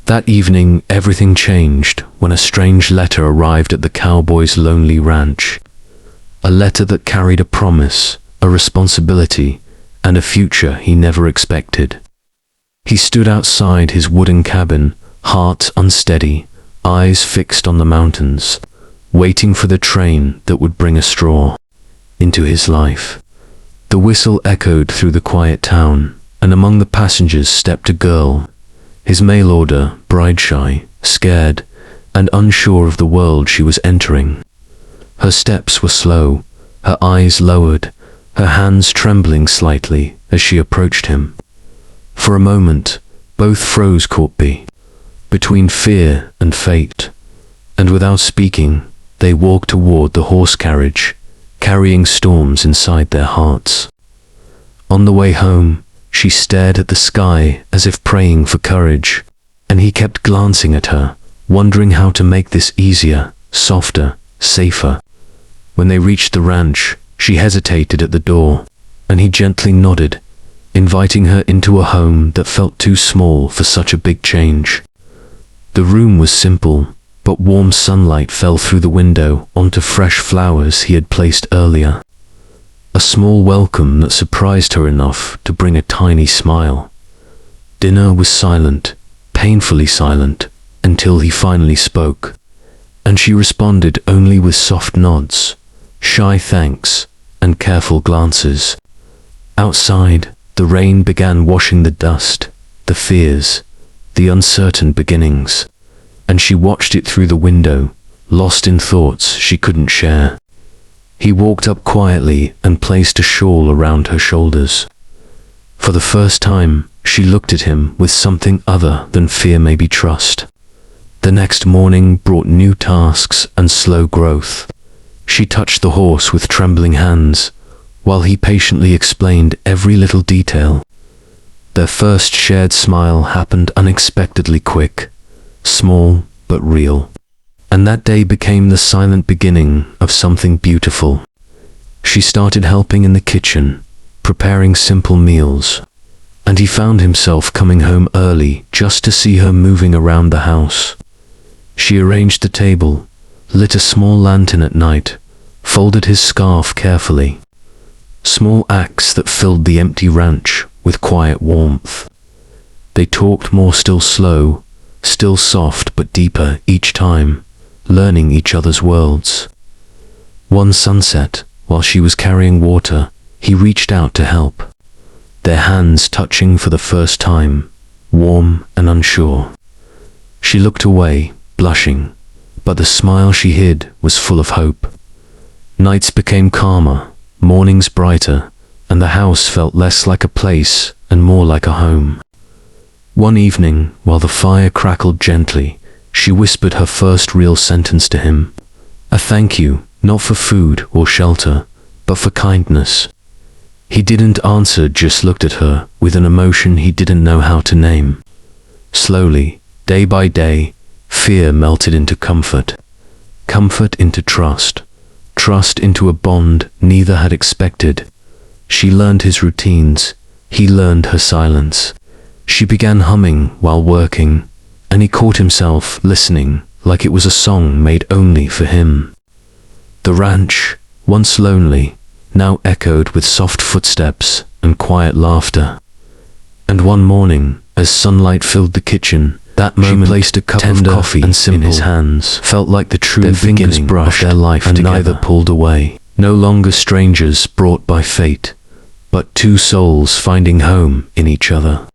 That evening, everything changed when a strange letter arrived at the cowboy's lonely ranch. A letter that carried a promise, a responsibility, and a future he never expected. He stood outside his wooden cabin, heart unsteady, eyes fixed on the mountains, waiting for the train that would bring a straw into his life. The whistle echoed through the quiet town, and among the passengers stepped a girl, his mail order, bride-shy, scared, and unsure of the world she was entering. Her steps were slow, her eyes lowered, her hands trembling slightly as she approached him. For a moment, both froze between fear and fate, and without speaking, they walked toward the horse carriage, carrying storms inside their hearts. On the way home, she stared at the sky as if praying for courage, and he kept glancing at her, wondering how to make this easier, softer, safer. When they reached the ranch, she hesitated at the door, and he gently nodded, inviting her into a home that felt too small for such a big change. The room was simple, but warm sunlight fell through the window onto fresh flowers he had placed earlier. A small welcome that surprised her enough to bring a tiny smile. Dinner was silent, painfully silent, until he finally spoke, and she responded only with soft nods, shy thanks, and careful glances. Outside, the rain began washing the dust, the fears, the uncertain beginnings, and she watched it through the window, lost in thoughts she couldn't share. He walked up quietly and placed a shawl around her shoulders. For the first time, she looked at him with something other than fear, maybe trust. The next morning brought new tasks and slow growth. She touched the horse with trembling hands, while he patiently explained every little detail. Their first shared smile happened unexpectedly quick, small but real. And that day became the silent beginning of something beautiful. She started helping in the kitchen, preparing simple meals, and he found himself coming home early just to see her moving around the house. She arranged the table, lit a small lantern at night, folded his scarf carefully. Small acts that filled the empty ranch with quiet warmth. They talked more, still slow, still soft but deeper each time, learning each other's worlds. One sunset, while she was carrying water, he reached out to help, their hands touching for the first time, warm and unsure. She looked away, blushing, but the smile she hid was full of hope. Nights became calmer, mornings brighter, and the house felt less like a place and more like a home. One evening, while the fire crackled gently, she whispered her first real sentence to him. A thank you, not for food or shelter, but for kindness. He didn't answer, just looked at her with an emotion he didn't know how to name. Slowly, day by day, fear melted into comfort, comfort into trust, trust into a bond neither had expected. She learned his routines, he learned her silence. She began humming while working, and he caught himself listening like it was a song made only for him. The ranch, once lonely, now echoed with soft footsteps and quiet laughter. And one morning, as sunlight filled the kitchen, that moment she placed a cup of coffee and simple in his hands, felt like the true beginning of their life and together. Neither pulled away. No longer strangers brought by fate, but two souls finding home in each other.